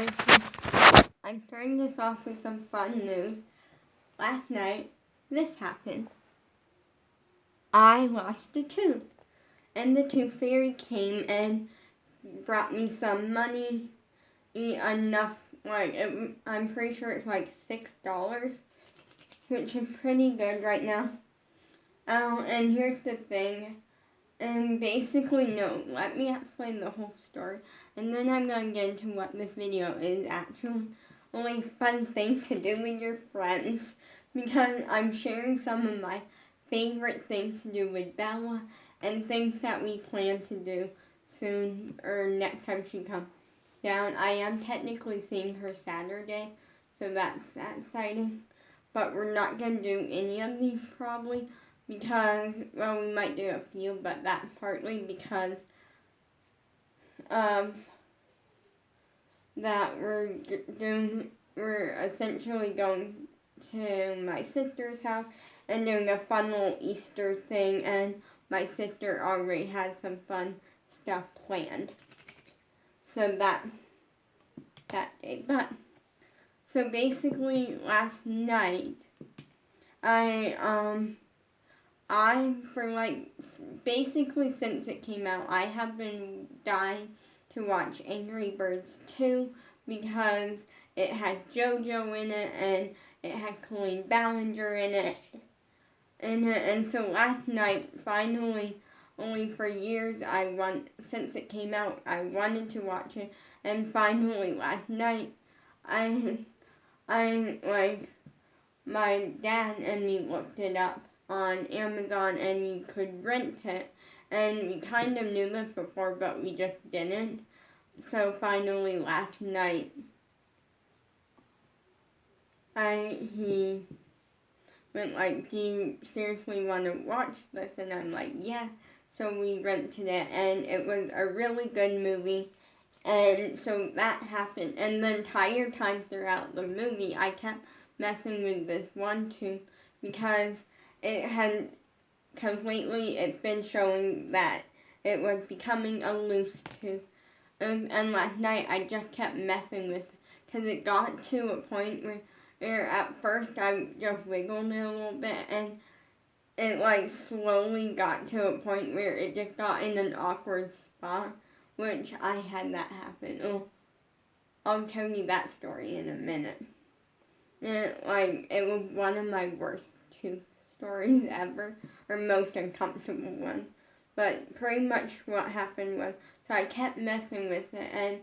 guys, I'm starting this off with some fun news. Last night, this happened. I lost a tooth, and the tooth fairy came and brought me some money, enough, I'm pretty sure it's like $6, which is pretty good right now. And here's the thing. And basically, no, let me explain the whole story, and then I'm going to get into what this video is actually. Only fun thing to do with your friends, because I'm sharing some of my favorite things to do with Bella, and things that we plan to do soon, or next time she comes down. I am technically seeing her Saturday, so that's exciting, but we're not going to do any of these probably, because, well, we might do a few, but that's partly because of that we're essentially going to my sister's house and doing a fun little Easter thing, and my sister already has some fun stuff planned. So that day. But, so basically last night, basically since it came out, I have been dying to watch Angry Birds 2 because it had JoJo in it and it had Colleen Ballinger in it. And so last night, finally, only for years, since it came out, I wanted to watch it. And finally last night, my dad and me looked it up on Amazon, and you could rent it, and we kind of knew this before, but we just didn't. So finally last night, he went like, do you seriously want to watch this? And I'm like, yeah. So we rented it, and it was a really good movie, and so that happened. And the entire time throughout the movie, I kept messing with this one tooth, because it's been showing that it was becoming a loose tooth. And last night I just kept messing with it, because it got to a point where at first I just wiggled it a little bit, and it slowly got to a point where it just got in an awkward spot, which I had that happen. Oh, I'll tell you that story in a minute. And it was one of my worst tooth stories ever, or most uncomfortable one. But pretty much what happened was, so I kept messing with it, and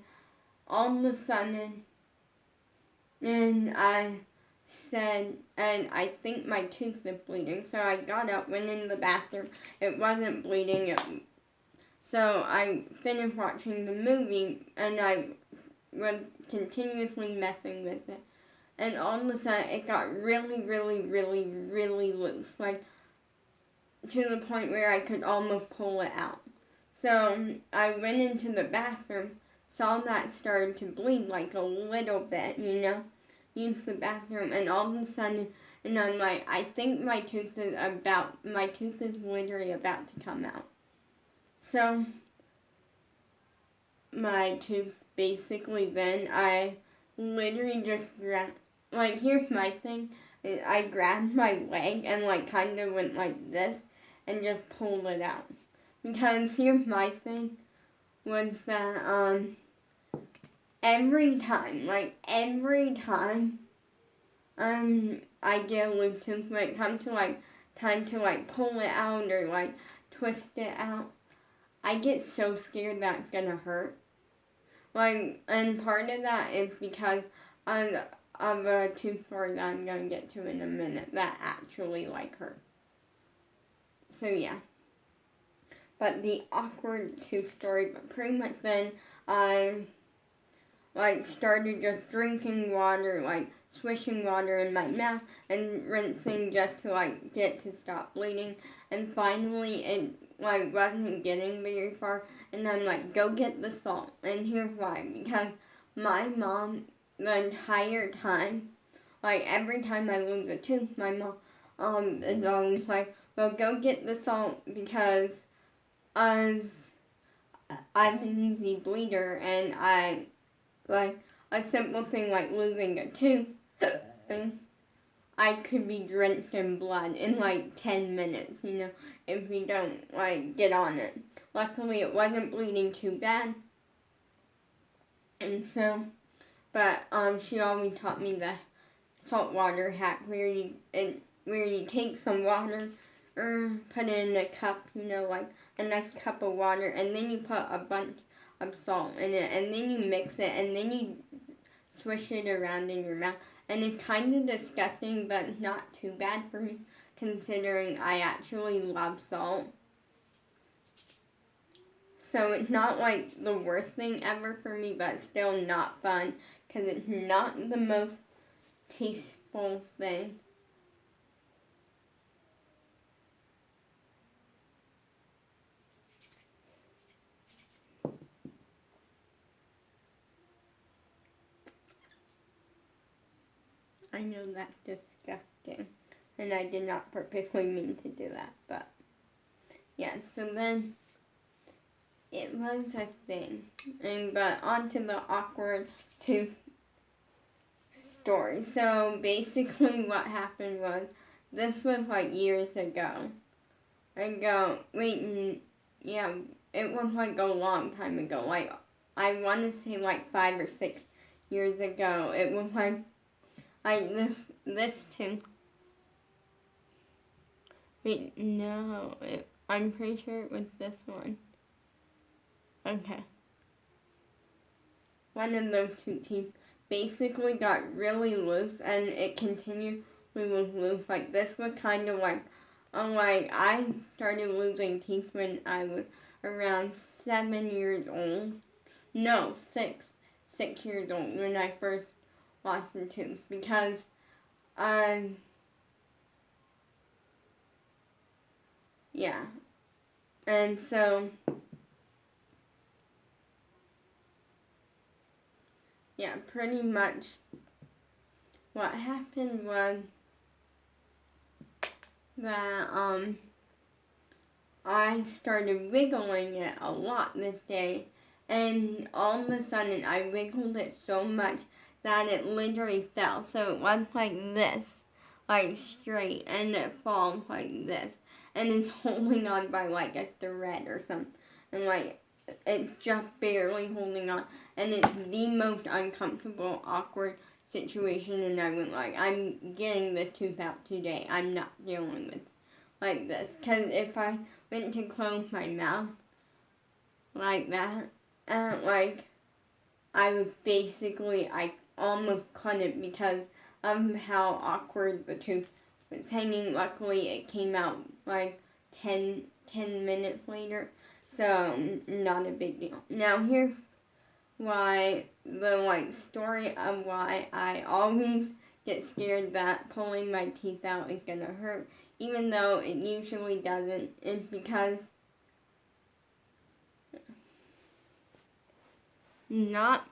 all of a sudden, and I said, and I think my tooth is bleeding. So I got up, went in the bathroom. It wasn't bleeding. So I finished watching the movie, and I was continuously messing with it. And all of a sudden, it got really, really, really, really loose. To the point where I could almost pull it out. So I went into the bathroom, saw that started to bleed a little bit, used the bathroom, and all of a sudden, and I'm like, I think my tooth is literally about to come out. So my tooth, basically then, I literally just here's my thing, I grabbed my leg and kind of went like this and just pulled it out. Because here's my thing, was that every time I get a loose tooth, when it comes to time to pull it out or twist it out, I get so scared that it's gonna hurt. And part of that is because of a tooth story that I'm gonna get to in a minute that actually hurt. So yeah. But the awkward tooth story, but pretty much then I started just drinking water, swishing water in my mouth and rinsing just to get to stop bleeding. And finally it wasn't getting very far, and I'm go get the salt. And here's why, because my mom, the entire time, every time I lose a tooth, my mom is always well, go get the salt, because I'm an easy bleeder, and a simple thing like losing a tooth, I could be drenched in blood in like 10 minutes, if we don't like get on it. Luckily it wasn't bleeding too bad. And so, but she always taught me the saltwater hack where you take some water, put it in a cup, like a nice cup of water, and then you put a bunch of salt in it, and then you mix it, and then you swish it around in your mouth. And it's kind of disgusting, but not too bad for me, considering I actually love salt. So it's not like the worst thing ever for me, but still not fun, because it's not the most tasteful thing. I know that's disgusting, and I did not purposely mean to do that, but yeah, so then it was a thing. But on to the awkward tooth story. So basically what happened was, this was like years ago. It was like a long time ago. Like, I want to say like 5 or 6 years ago. It was like this tooth. Wait, no, I'm pretty sure it was this one. Okay. One of those two teeth basically got really loose, and it continually was loose. Like, this was kind of like I started losing teeth when I was around 7 years old. No, 6 years old when I first lost a tooth, because yeah. And so, yeah, pretty much what happened was that I started wiggling it a lot this day, and all of a sudden I wiggled it so much that it literally fell. So it was like this, like straight, and it falls like this, and it's holding on by like a thread or something, and like it's just barely holding on, and it's the most uncomfortable, awkward situation. And I went like, I'm getting the tooth out today. I'm not dealing with like this, because if I went to close my mouth like that, I almost couldn't, because of how awkward the tooth was hanging. Luckily, it came out like 10 minutes later, so not a big deal. Now here's why the story of why I always get scared that pulling my teeth out is gonna hurt, even though it usually doesn't, is because not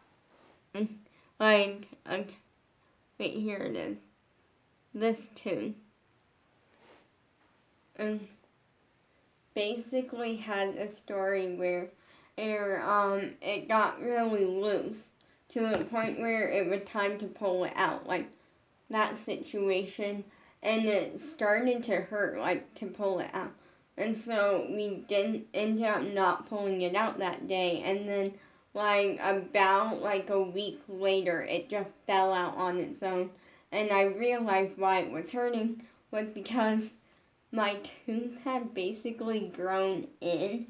like, okay, wait, here it is. This tooth basically had a story where it got really loose to the point where it was time to pull it out, like that situation, and it started to hurt, like, to pull it out. And so we didn't end up not pulling it out that day, and then about a week later it just fell out on its own, and I realized why it was hurting was because my tooth had basically grown in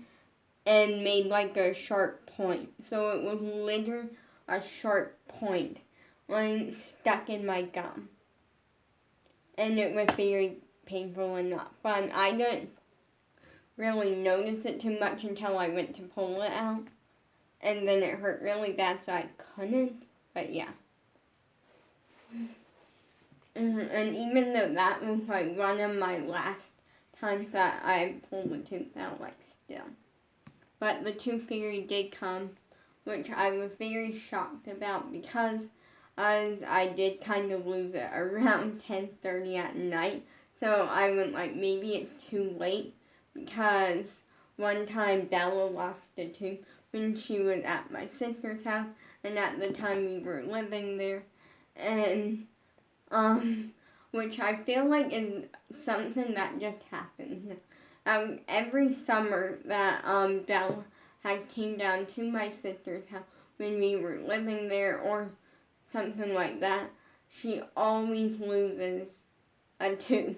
and made like a sharp point. So it was literally a sharp point stuck in my gum. And it was very painful and not fun. I didn't really notice it too much until I went to pull it out. And then it hurt really bad, so I couldn't. But yeah. And even though that was one of my last times that I pulled a tooth out, still. But the tooth fairy did come, which I was very shocked about, because I did kind of lose it around 10:30 at night. So I went maybe it's too late, because one time Bella lost a tooth when she was at my sister's house. and at the time we were living there, and which I feel like is something that just happens. Every summer that Bella had came down to my sister's house when we were living there or something like that, she always loses a tooth.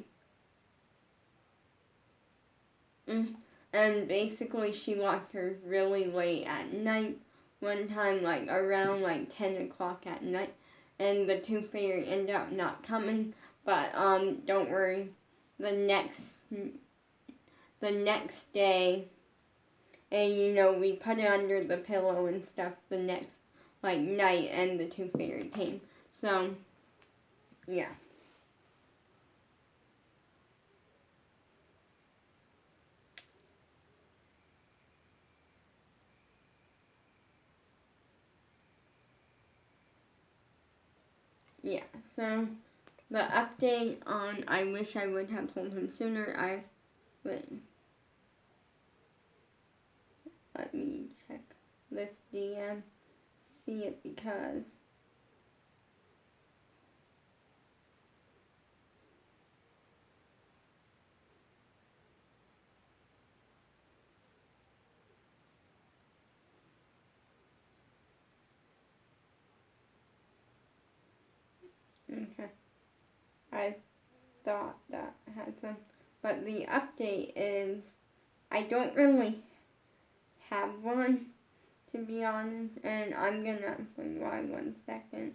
And basically she lost hers really late at night, one time like around like 10 o'clock at night, and the tooth fairy ended up not coming, but don't worry, the next day, and we put it under the pillow and stuff the next like night, and the tooth fairy came. So yeah. Yeah, so the update on I wish I would have told him sooner, let me check this DM, see it because okay, I thought that had some, but the update is I don't really have one, to be honest, and I'm gonna wait 1 second.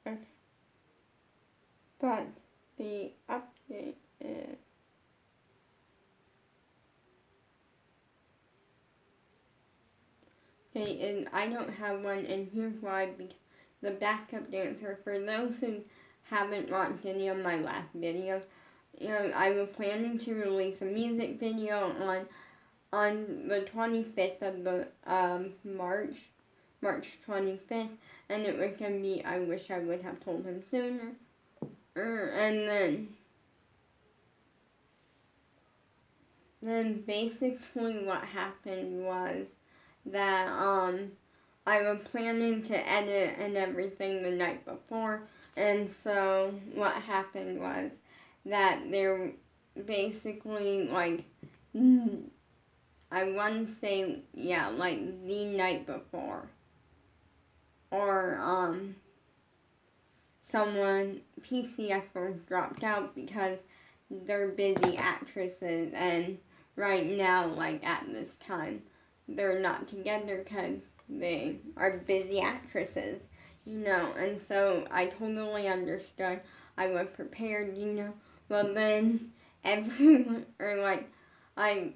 Okay. But the update is okay, and I don't have one, and here's why. Because the backup dancer, for those who haven't watched any of my last videos, I was planning to release a music video on the 25th of the March 25th, and it was gonna be I wish I would have told him sooner. And then basically what happened was that I was planning to edit and everything the night before, and so what happened was that there basically like I want to say like the night before, or someone PCF dropped out because they're busy actresses, and right now, like at this time, they're not together because they are busy actresses, and so I totally understood. I was prepared, Well, then everyone, or like, I,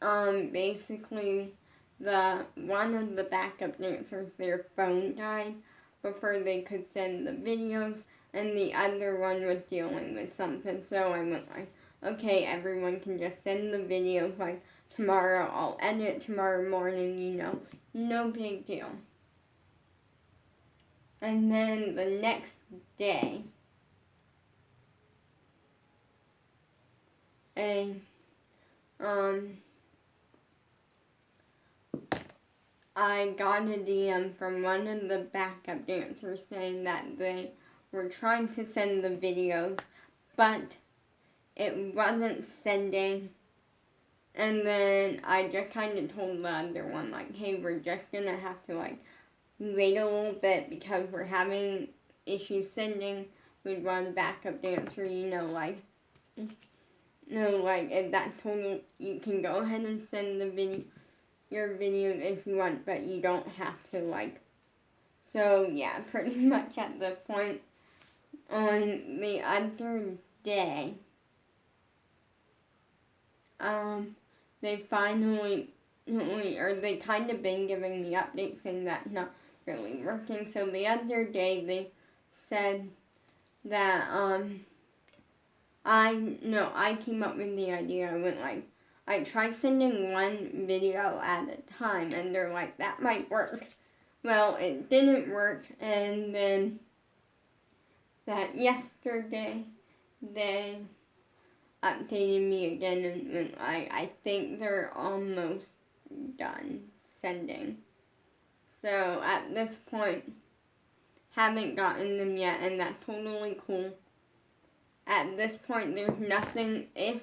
basically, one of the backup dancers, their phone died before they could send the videos, and the other one was dealing with something, so I went like, okay, everyone can just send the videos like tomorrow. I'll edit tomorrow morning, no big deal. And then the next day, I got a DM from one of the backup dancers saying that they were trying to send the videos, but it wasn't sending. And then I just kind of told the other one, like, hey, we're just going to have to, like, wait a little bit because we're having issues sending. We'd want a backup dancer, like, if that's total, you can go ahead and send your videos if you want, but you don't have to, like, So yeah, pretty much at the point on the other day, they finally, or they kind of been giving me updates saying that's not really working. So the other day they said that, I came up with the idea. I tried sending one video at a time, and they're like, that might work. Well, it didn't work, and then that yesterday, they updated me again, and I think they're almost done sending. So at this point, haven't gotten them yet, and that's totally cool. At this point, there's nothing, if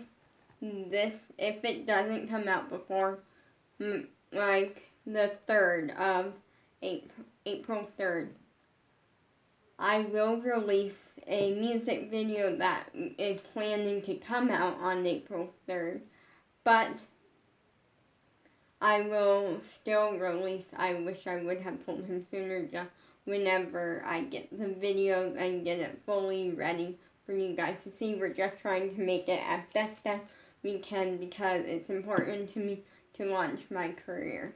it doesn't come out before, like, the 3rd of April 3rd, I will release a music video that is planning to come out on April 3rd, but I will still release, I wish I would have told him sooner, just whenever I get the video and get it fully ready for you guys to see. We're just trying to make it as best as we can because it's important to me to launch my career.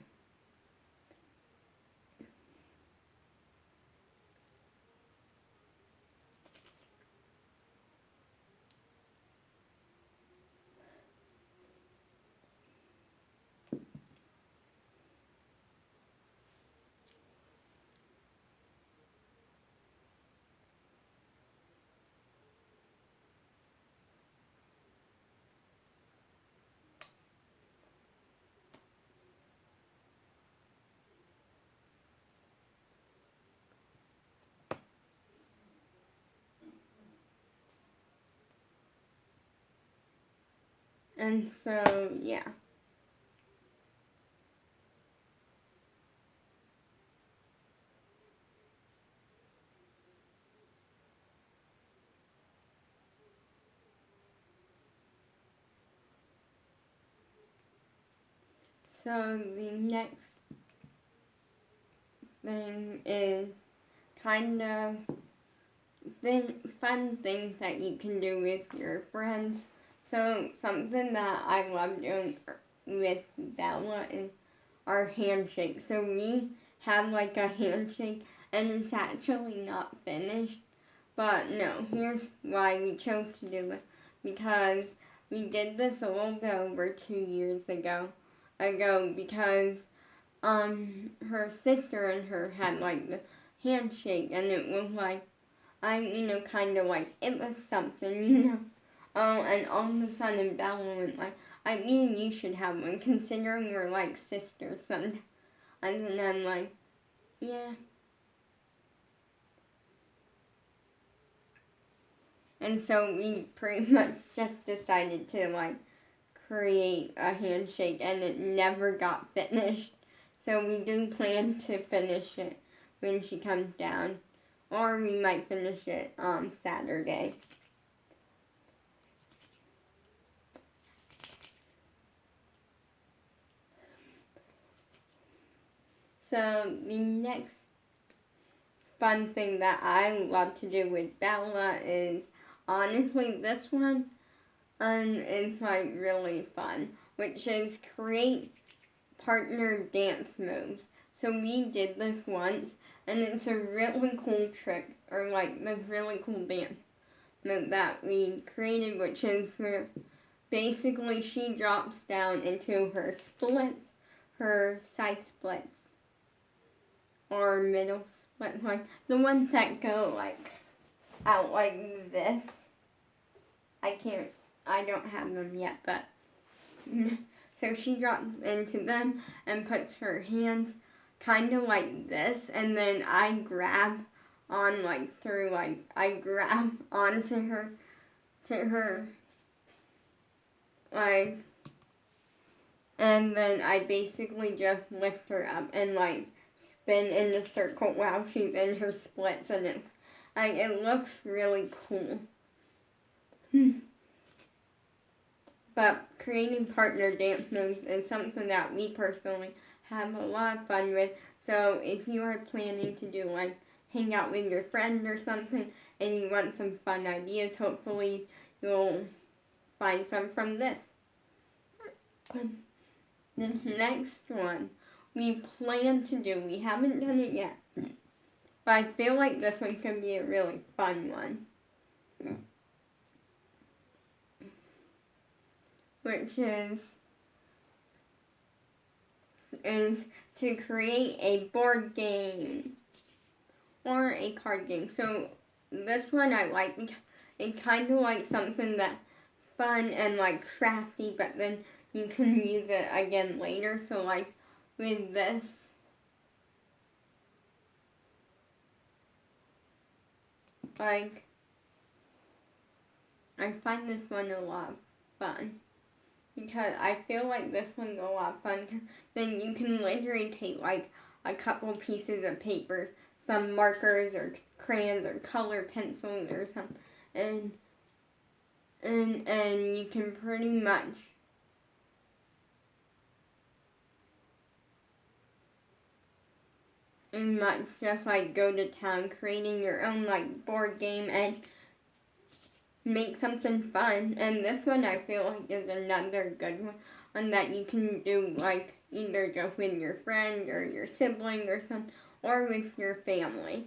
And so, yeah. So the next thing is kind of fun things that you can do with your friends. So something that I love doing with Bella is our handshake. So we have like a handshake, and it's actually not finished. But no, here's why we chose to do it. Because we did this a little bit over 2 years ago because her sister and her had like the handshake, and it was like, kind of like, it was something. And all of a sudden Bella went like, me and you should have one, considering we're like sisters sometimes. And then I'm like, yeah. And so we pretty much just decided to like create a handshake, and it never got finished. So we do plan to finish it when she comes down, or we might finish it Saturday. So the next fun thing that I love to do with Bella is, honestly, this one is like really fun, which is create partner dance moves. So we did this once, and it's a really cool trick, or like this really cool dance move that we created, which is where basically she drops down into her splits, her side splits, or middle splits, like the ones that go like out like this. I don't have them yet, but so she drops into them and puts her hands kind of like this, and then I grab on like through, like I grab onto her, to her, like, and then I basically just lift her up and like spin in the circle while she's in her splits, and it looks really cool. But creating partner dance moves is something that we personally have a lot of fun with. So if you are planning to do like hang out with your friends or something and you want some fun ideas, hopefully you'll find some from this. The next one we plan to do, we haven't done it yet, but I feel like this one could be a really fun one. Which is to create a board game or a card game. So this one I like because it's kind of like something that's fun and like crafty, but then you can use it again later. So like with this, like I find this one a lot of fun. Because I feel like this one's a lot of fun. Then you can literally take like a couple pieces of paper, some markers or crayons or color pencils or something, and you can pretty much just like go to town creating your own like board game and make something fun. And this one I feel like is another good one that you can do like either just with your friend or your sibling or something, or with your family.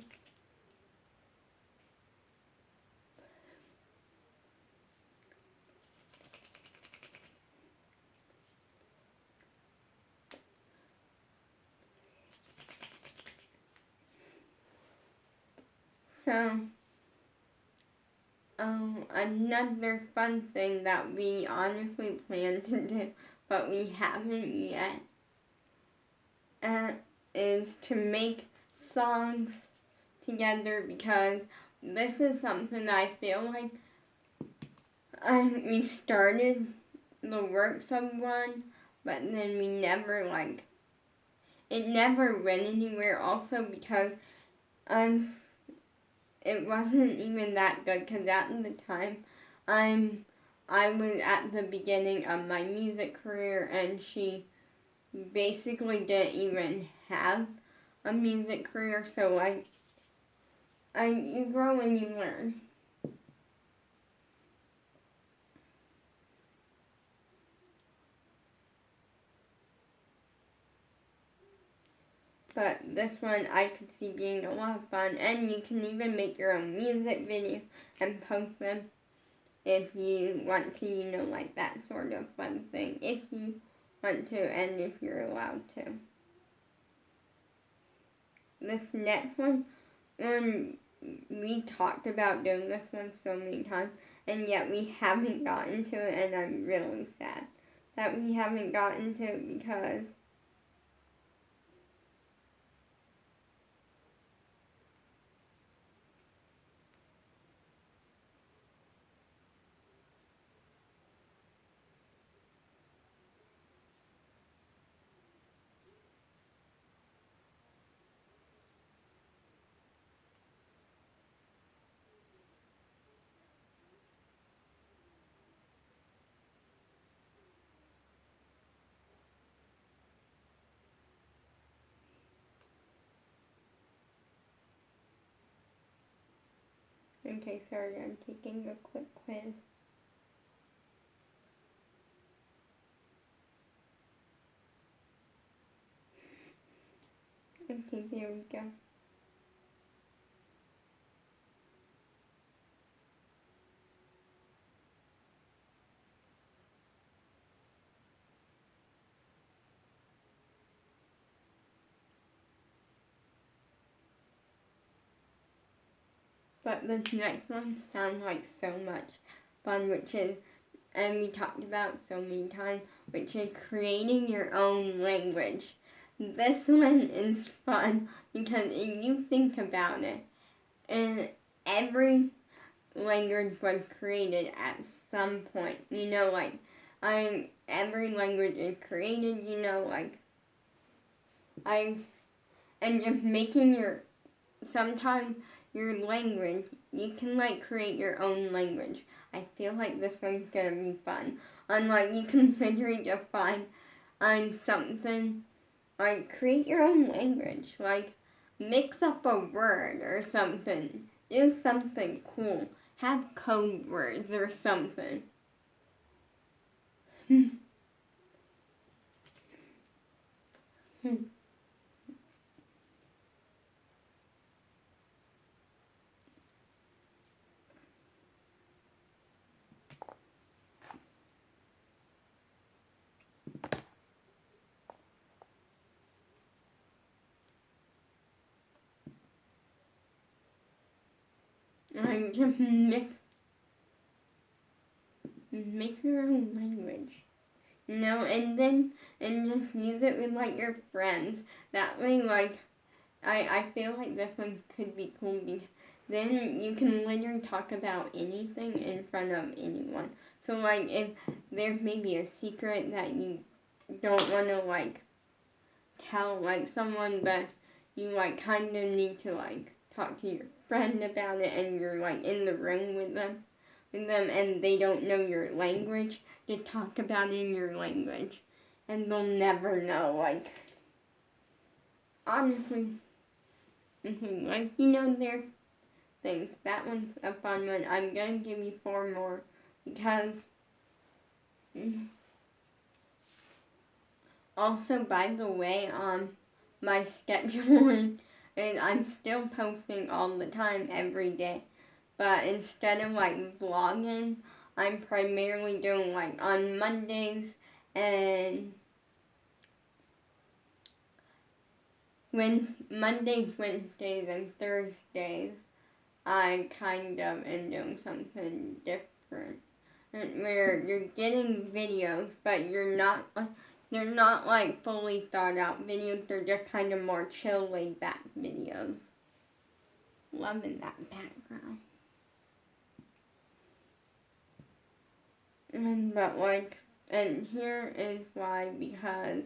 So another fun thing that we honestly plan to do, but we haven't yet, is to make songs together, because this is something that I feel like we started the works of one, but then we never it never went anywhere. Also because it wasn't even that good, because at the time I was at the beginning of my music career, and she basically didn't even have a music career. So you grow and you learn. But this one I could see being a lot of fun, and you can even make your own music video and post them if you want to, like that sort of fun thing, if you want to and if you're allowed to. This next one, we talked about doing this one so many times, and yet we haven't gotten to it, and I'm really sad that we haven't gotten to it, because okay, sorry, I'm taking a quick quiz. Okay, there we go. But this next one sounds like so much fun, which is, and we talked about so many times, which is creating your own language. This one is fun because if you think about it, and every language was created at some point. Every language is created, and just making sometimes your language, you can create your own language. I feel like this one's gonna be fun. You can literally just find something like, create your own language. Like, mix up a word or something. Do something cool. Have code words or something. Like, just make your own language. You know, and just use it with, like, your friends. That way, like, I feel like this one could be cool because then you can literally talk about anything in front of anyone. So, like, if there may be a secret that you don't want to, like, tell, like, someone, but you, like, kind of need to, like, talk to your friend about it, and you're, like, in the room with them, and they don't know your language, to talk about it in your language, and they'll never know, like, honestly, like, you know, their things. That one's a fun one. I'm gonna give you 4 more, because, also, by the way, my scheduling is I'm still posting all the time every day. But instead of, like, vlogging, I'm primarily doing, like, on Mondays and Mondays, Wednesdays, and Thursdays, I kind of am doing something different. Where you're getting videos, but they're not, like, fully thought out videos. They're just kind of more chill, laid back videos. Loving that background. And here is why, because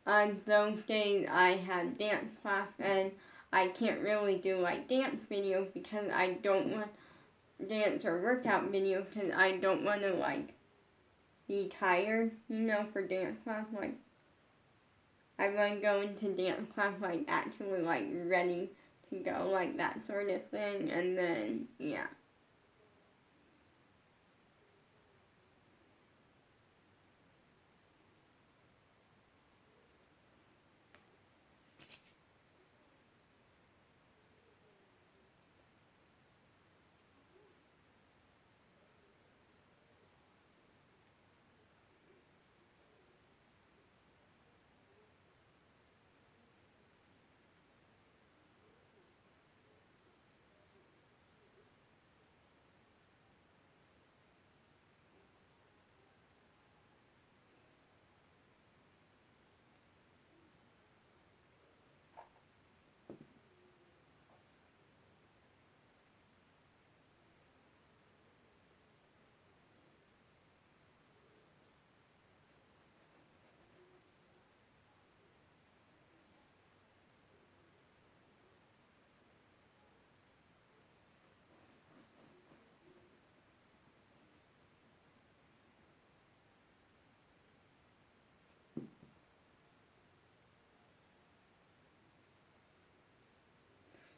on those days I have dance class, and I can't really do, like, dance videos because I don't want dance or workout videos because I don't want to, like, be tired, you know, for dance class. Like, I want to go into dance class, like, actually, like, ready to go, like, that sort of thing, and then, yeah.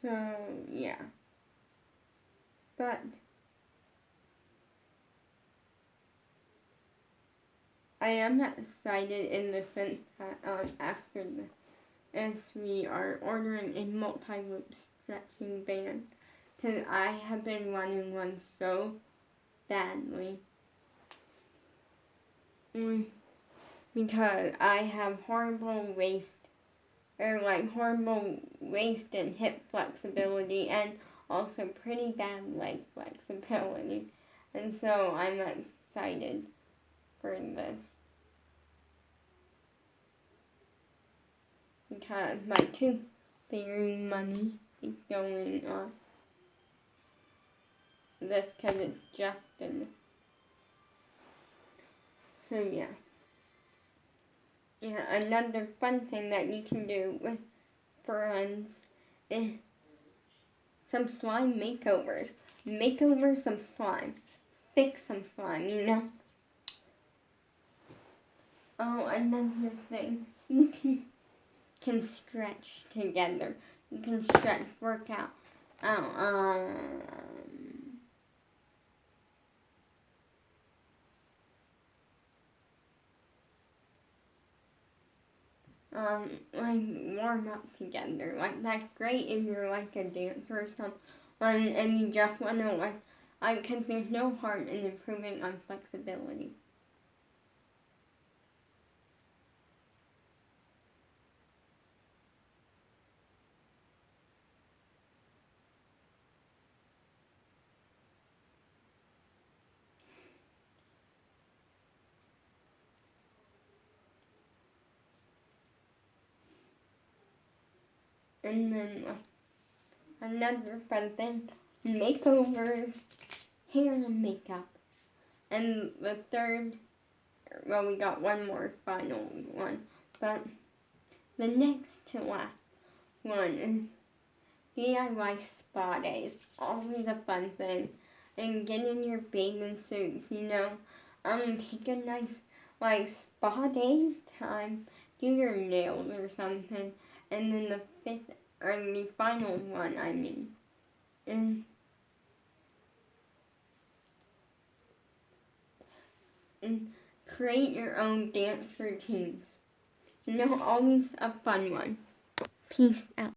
So, yeah. But I am excited in the sense that after this, as we are ordering a multi-loop stretching band, because I have been wanting one so badly. Because I have horrible waist and hip flexibility, and also pretty bad leg flexibility. And so I'm excited for this. Because my tooth fairy money is going on this because it's Justin. So yeah. Yeah, another fun thing that you can do with friends is some slime makeovers. Make over some slime. Fix some slime, you know? Oh, another thing. can stretch together. You can stretch, work out. Like warm up together. Like that's great if you're like a dancer or something, and you just want to because there's no harm in improving on flexibility. And then another fun thing, makeovers, hair and makeup. And the third, well, we got one more final one, but the next to last one is DIY spa days. Always a fun thing. And get in your bathing suits, take a nice, spa day time, do your nails or something. And then the fifth, or the final one, and create your own dance routines. Always a fun one. Peace out.